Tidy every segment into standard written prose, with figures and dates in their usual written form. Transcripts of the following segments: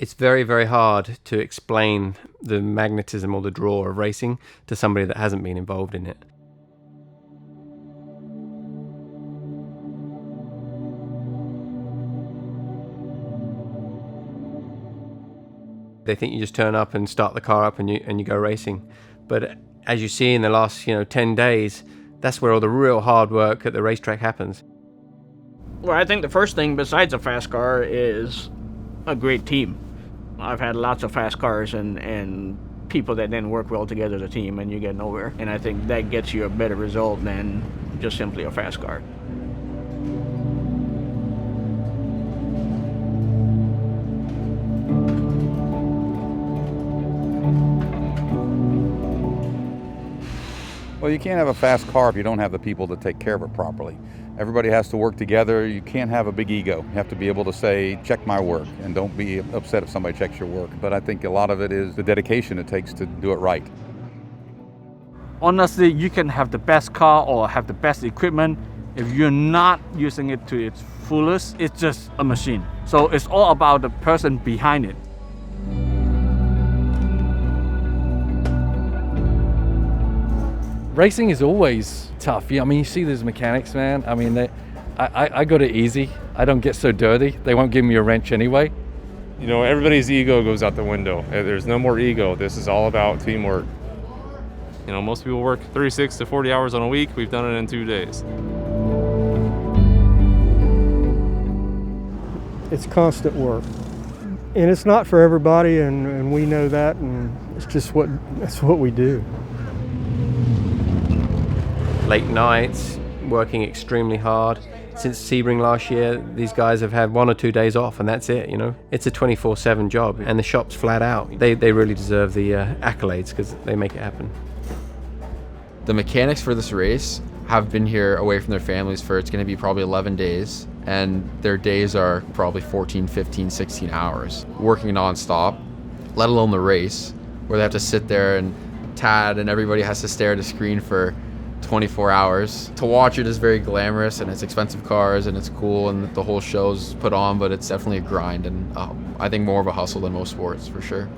It's very, very hard to explain the magnetism or the draw of racing to somebody that hasn't been involved in it. They think you just turn up and start the car up and you go racing. But as you see in the last 10 days, that's where all the real hard work at the racetrack happens. Well, I think the first thing besides a fast car is a great team. I've had lots of fast cars and people that didn't work well together as a team, and you get nowhere. And I think that gets you a better result than just simply a fast car. Well, you can't have a fast car if you don't have the people to take care of it properly. Everybody has to work together. You can't have a big ego. You have to be able to say, check my work, and don't be upset if somebody checks your work. But I think a lot of it is the dedication it takes to do it right. Honestly, you can have the best car or have the best equipment. If you're not using it to its fullest, it's just a machine. So it's all about the person behind it. Racing is always tough. I mean, you see these mechanics, man. I mean, I got it easy. I don't get so dirty. They won't give me a wrench anyway. Everybody's ego goes out the window. There's no more ego. This is all about teamwork. Most people work 36 to 40 hours on a week. We've done it in 2 days. It's constant work. And it's not for everybody, and we know that, and it's just that's what we do. Late nights, working extremely hard. Since Sebring last year, these guys have had 1 or 2 days off, and that's it. It's a 24/7 job, and the shop's flat out. They really deserve the accolades because they make it happen. The mechanics for this race have been here away from their families for, it's going to be probably 11 days, and their days are probably 14, 15, 16 hours working non-stop, let alone the race, where they have to sit there and Tad and everybody has to stare at a screen for 24 hours. To watch it is very glamorous, and it's expensive cars and it's cool and the whole show's put on, but it's definitely a grind, and I think more of a hustle than most sports for sure.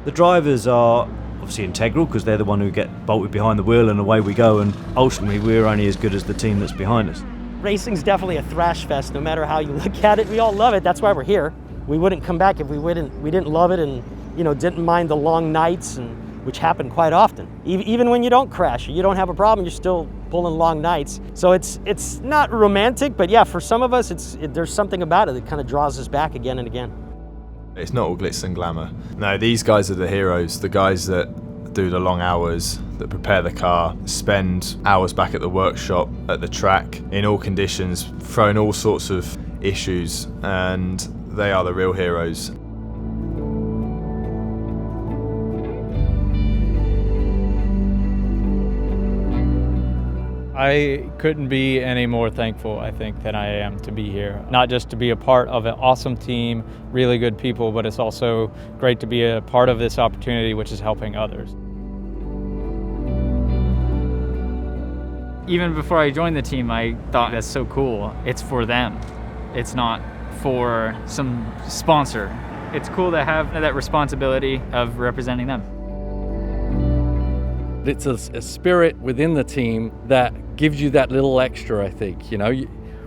The drivers are obviously integral because they're the one who get bolted behind the wheel and away we go, and ultimately we're only as good as the team that's behind us. Racing's definitely a thrash fest no matter how you look at it. We all love it. That's why we're here. We wouldn't come back if we didn't love it and didn't mind the long nights, and which happen quite often. Even when you don't crash, you don't have a problem, you're still pulling long nights. So it's not romantic, but yeah, for some of us, there's something about it that kind of draws us back again and again. It's not all glitz and glamour. No, these guys are the heroes, the guys that do the long hours, that prepare the car, spend hours back at the workshop, at the track, in all conditions, throwing all sorts of issues, and they are the real heroes. I couldn't be any more thankful, I think, than I am to be here. Not just to be a part of an awesome team, really good people, but it's also great to be a part of this opportunity, which is helping others. Even before I joined the team, I thought that's so cool. It's for them. It's not for some sponsor. It's cool to have that responsibility of representing them. It's a spirit within the team that gives you that little extra, I think.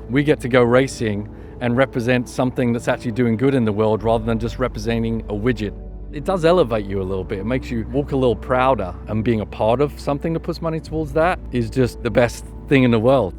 We get to go racing and represent something that's actually doing good in the world rather than just representing a widget. It does elevate you a little bit. It makes you walk a little prouder, and being a part of something that puts money towards that is just the best thing in the world.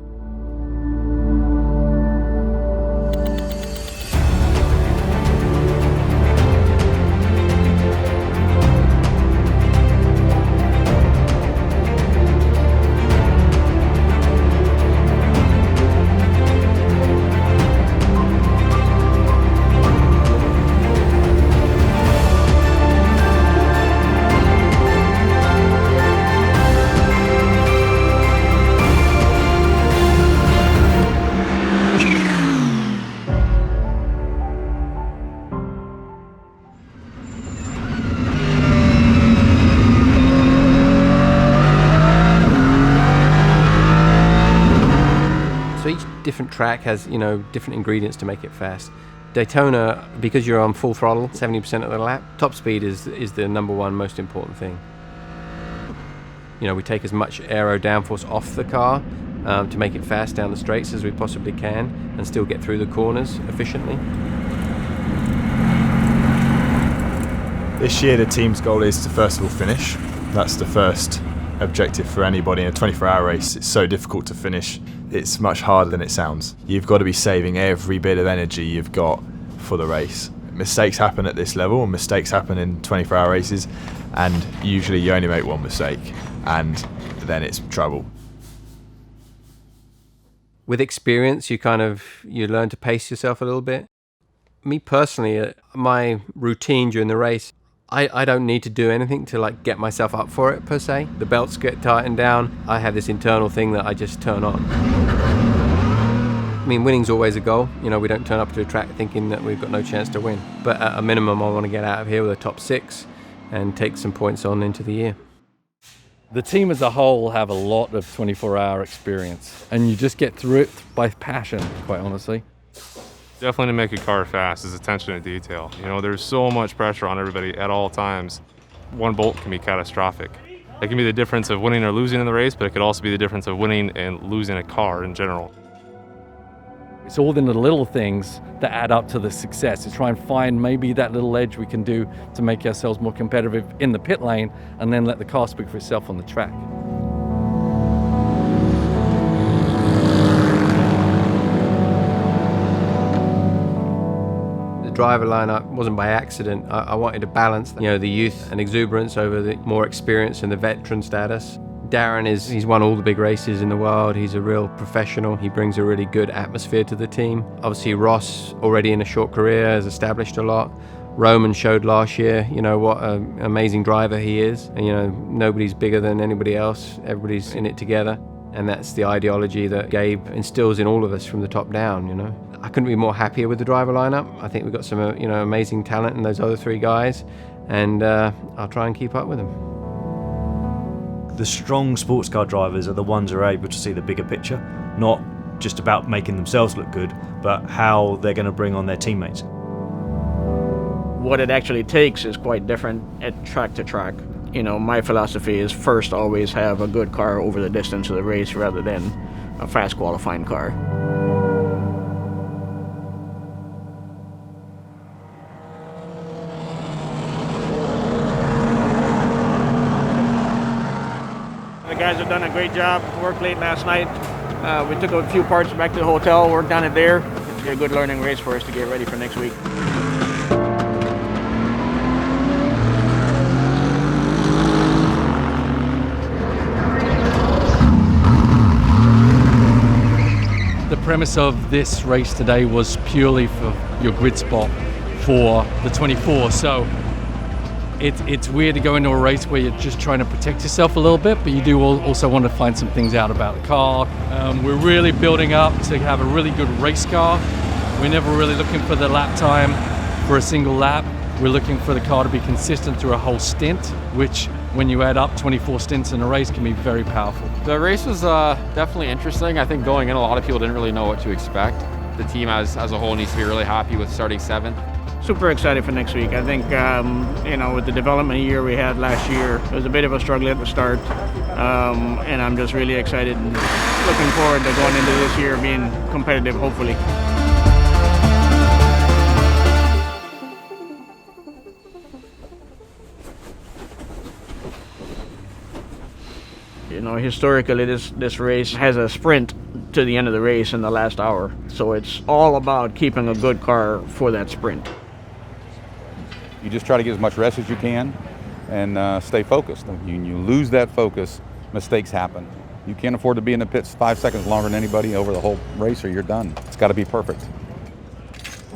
So each different track has, different ingredients to make it fast. Daytona, because you're on full throttle 70% of the lap, top speed is the number one most important thing. You know, we take as much aero downforce off the car to make it fast down the straights as we possibly can and still get through the corners efficiently. This year the team's goal is to first of all finish. That's the first objective for anybody in a 24-hour race. It's so difficult to finish. It's much harder than it sounds. You've got to be saving every bit of energy you've got for the race. Mistakes happen at this level, and mistakes happen in 24-hour races, and usually you only make one mistake and then it's trouble. With experience, you learn to pace yourself a little bit. Me personally, my routine during the race, I don't need to do anything to like get myself up for it per se. The belts get tightened down. I have this internal thing that I just turn on. I mean, winning's always a goal. You know, we don't turn up to a track thinking that we've got no chance to win. But at a minimum, I want to get out of here with a top 6 and take some points on into the year. The team as a whole have a lot of 24-hour experience, and you just get through it by passion, quite honestly. Definitely to make a car fast is attention to detail. You know, there's so much pressure on everybody at all times. One bolt can be catastrophic. It can be the difference of winning or losing in the race, but it could also be the difference of winning and losing a car in general. It's all in the little things that add up to the success. To try and find maybe that little edge we can do to make ourselves more competitive in the pit lane, and then let the car speak for itself on the track. Driver lineup wasn't by accident. I wanted to balance, the youth and exuberance over the more experience and the veteran status. Darren he's won all the big races in the world. He's a real professional. He brings a really good atmosphere to the team. Obviously Ross, already in a short career, has established a lot. Roman showed last year, what an amazing driver he is. And nobody's bigger than anybody else. Everybody's in it together. And that's the ideology that Gabe instills in all of us from the top down, I couldn't be more happier with the driver lineup. I think we've got some, amazing talent in those other 3 guys, and I'll try and keep up with them. The strong sports car drivers are the ones who are able to see the bigger picture, not just about making themselves look good, but how they're going to bring on their teammates. What it actually takes is quite different at track to track. My philosophy is first always have a good car over the distance of the race rather than a fast qualifying car. The guys have done a great job. Worked late last night. We took a few parts back to the hotel, worked on it there. It's a good learning race for us to get ready for next week. The premise of this race today was purely for your grid spot for the 24. So it's weird to go into a race where you're just trying to protect yourself a little bit, but you do also want to find some things out about the car. We're really building up to have a really good race car. We're never really looking for the lap time for a single lap. We're looking for the car to be consistent through a whole stint, which when you add up 24 stints in a race can be very powerful. The race was definitely interesting. I think going in, a lot of people didn't really know what to expect. The team as a whole needs to be really happy with starting 7th. Super excited for next week. I think, with the development year we had last year, it was a bit of a struggle at the start. And I'm just really excited and looking forward to going into this year being competitive, hopefully. Historically, this race has a sprint to the end of the race in the last hour. So it's all about keeping a good car for that sprint. You just try to get as much rest as you can and stay focused. When you lose that focus, mistakes happen. You can't afford to be in the pits 5 seconds longer than anybody over the whole race or you're done. It's got to be perfect.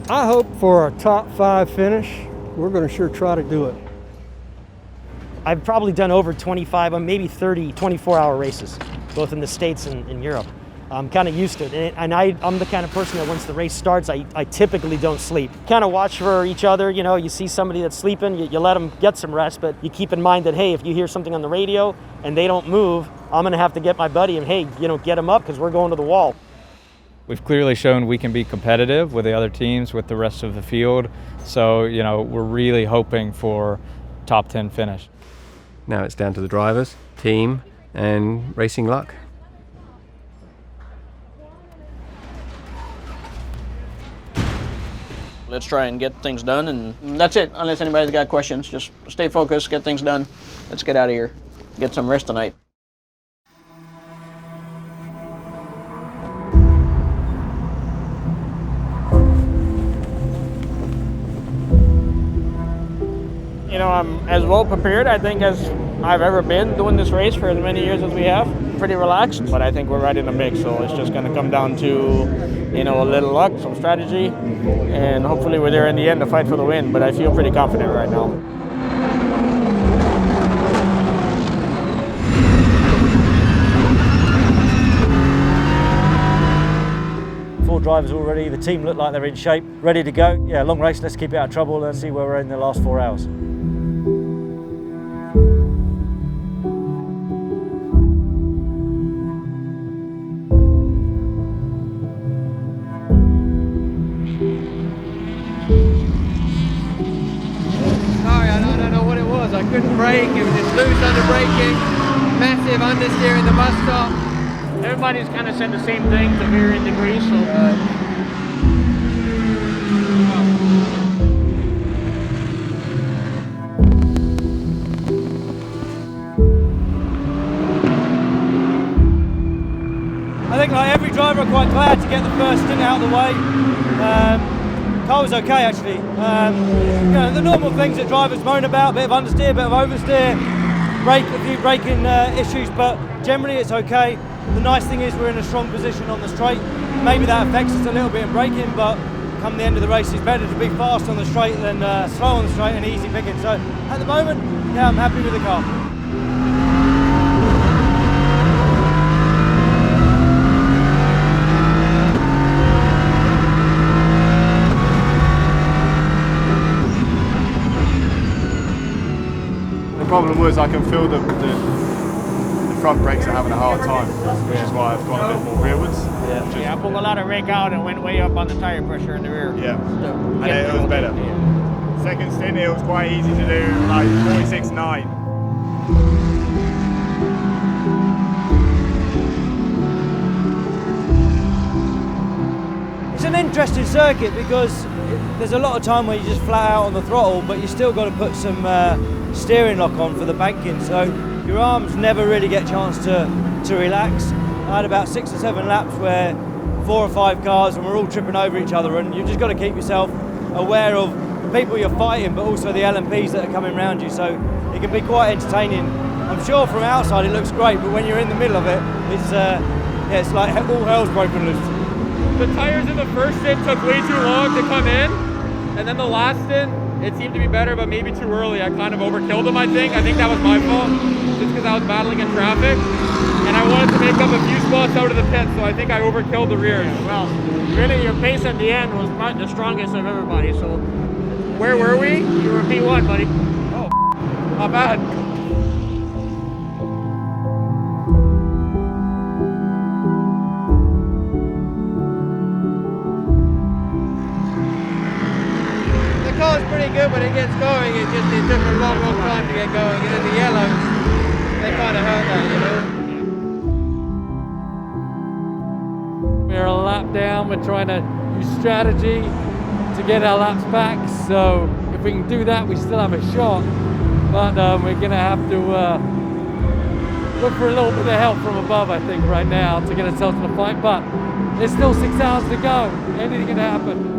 I hope for a top 5 finish. We're going to sure try to do it. I've probably done over 25, maybe 30 24-hour races, both in the States and in Europe. I'm kind of used to it, and I'm the kind of person that once the race starts, I typically don't sleep. Kind of watch for each other, you see somebody that's sleeping, you let them get some rest, but you keep in mind that, hey, if you hear something on the radio and they don't move, I'm gonna have to get my buddy and, hey, get them up because we're going to the wall. We've clearly shown we can be competitive with the other teams, with the rest of the field. So, you know, we're really hoping for top 10 finish. Now it's down to the drivers, team, and racing luck. Let's try and get things done, and that's it. Unless anybody's got questions, just stay focused, get things done. Let's get out of here. Get some rest tonight. You know, I'm as well prepared, I think, as I've ever been doing this race for as many years as we have. Pretty relaxed, but I think we're right in the mix, so it's just going to come down to, you know, a little luck, some strategy, and hopefully we're there in the end to fight for the win, but I feel pretty confident right now. Four drivers already, the team look like they're in shape, ready to go. Yeah, long race, let's keep it out of trouble and see where we're in the last 4 hours. I couldn't brake, it was just loose under braking, massive understeer in the bus stop. Everybody's kind of said the same thing to varying degrees, so I think like every driver are quite glad to get the first stint out of the way. Car was okay actually. You know, the normal things that drivers moan about, a bit of understeer, a bit of oversteer, a few braking issues, but generally it's okay. The nice thing is we're in a strong position on the straight. Maybe that affects us a little bit in braking, but come the end of the race it's better to be fast on the straight than slow on the straight and easy picking. So at the moment, yeah, I'm happy with the car. The problem was I can feel the front brakes are having a hard time, which is why I've gone a bit more rearwards. yeah, I pulled a lot of rake out and went way up on the tire pressure in the rear. Yeah, and it was better. Yeah. Second stint, it was quite easy to do, like 46.9. It's an interesting circuit because there's a lot of time where you just flat out on the throttle, but you still got to put some steering lock on for the banking, so your arms never really get a chance to relax. I had about 6 or 7 laps where 4 or 5 cars and we're all tripping over each other, and you've just got to keep yourself aware of the people you're fighting, but also the LMPs that are coming around you, so it can be quite entertaining. I'm sure from outside it looks great, but when you're in the middle of it, it's like all hell's broken loose. The tires in the first stint took way too long to come in, and then the last stint, it seemed to be better, but maybe too early. I kind of overkilled them, I think. I think that was my fault, just because I was battling in traffic. And I wanted to make up a few spots out of the pit, so I think I overkilled the rears. Well, really your pace at the end was probably the strongest of everybody, so where were we? You were P1, buddy. Oh, not bad. The car's pretty good when it gets going, it took a long time to get going, and then the yellows, they kind of hurt that, you know. We're a lap down, we're trying to use strategy to get our laps back, so if we can do that we still have a shot, but we're going to have to look for a little bit of help from above, I think, right now to get ourselves in the fight, but there's still 6 hours to go, anything can happen.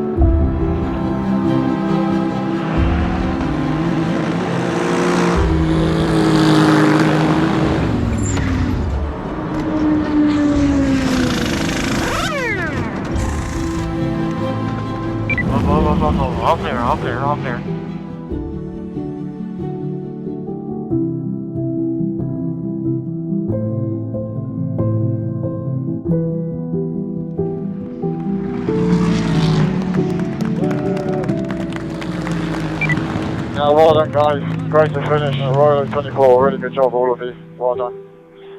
Off there. Yeah, well done guys. Great to finish at Royal 24. Really good job all of you. Well done.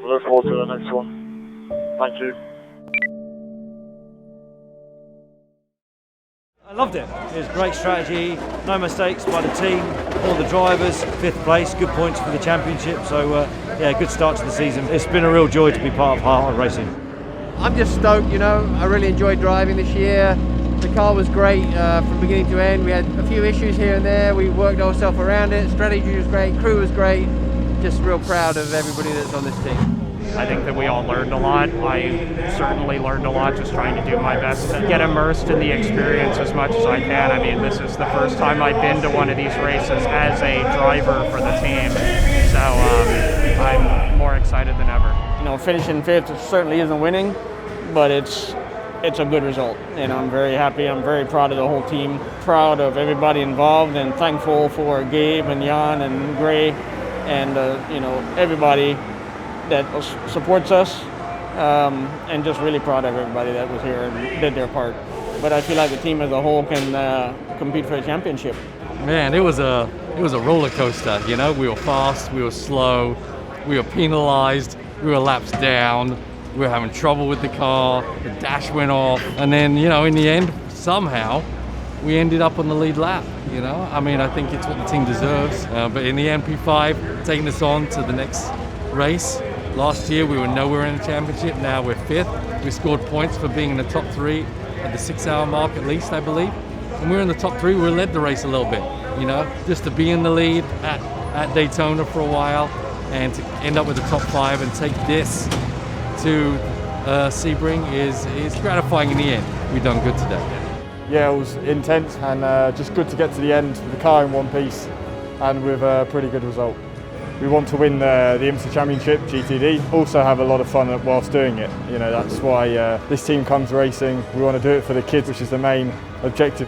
We look forward to the next one. Thank you. I loved it. It was great strategy, no mistakes by the team, all the drivers, 5th place, good points for the championship. So yeah, good start to the season. It's been a real joy to be part of hard racing. I'm just stoked, you know. I really enjoyed driving this year. The car was great from beginning to end. We had a few issues here and there. We worked ourselves around it. Strategy was great, crew was great. Just real proud of everybody that's on this team. I think that we all learned a lot. I certainly learned a lot just trying to do my best to get immersed in the experience as much as I can. I mean, this is the first time I've been to one of these races as a driver for the team. So I'm more excited than ever. You know, finishing 5th certainly isn't winning, but it's a good result. And I'm very happy. I'm very proud of the whole team, proud of everybody involved, and thankful for Gabe and Jan and Gray and you know, everybody that supports us, and just really proud of everybody that was here and did their part. But I feel like the team as a whole can compete for a championship. Man, it was a roller coaster. You know, we were fast, we were slow, we were penalized, we were laps down, we were having trouble with the car, the dash went off, and then, you know, in the end, somehow, we ended up on the lead lap. You know, I mean, I think it's what the team deserves. But in the end, P5 taking us on to the next race. Last year we were nowhere in the championship, now we're 5th. We scored points for being in the top 3 at the 6-hour mark at least, I believe. And we were in the top 3, we led the race a little bit, you know, just to be in the lead at Daytona for a while and to end up with the top 5 and take this to Sebring is gratifying in the end. We've done good today. Yeah, it was intense and just good to get to the end with the car in one piece and with a pretty good result. We want to win the IMSA Championship, GTD, also have a lot of fun whilst doing it. You know, that's why this team comes racing. We want to do it for the kids, which is the main objective.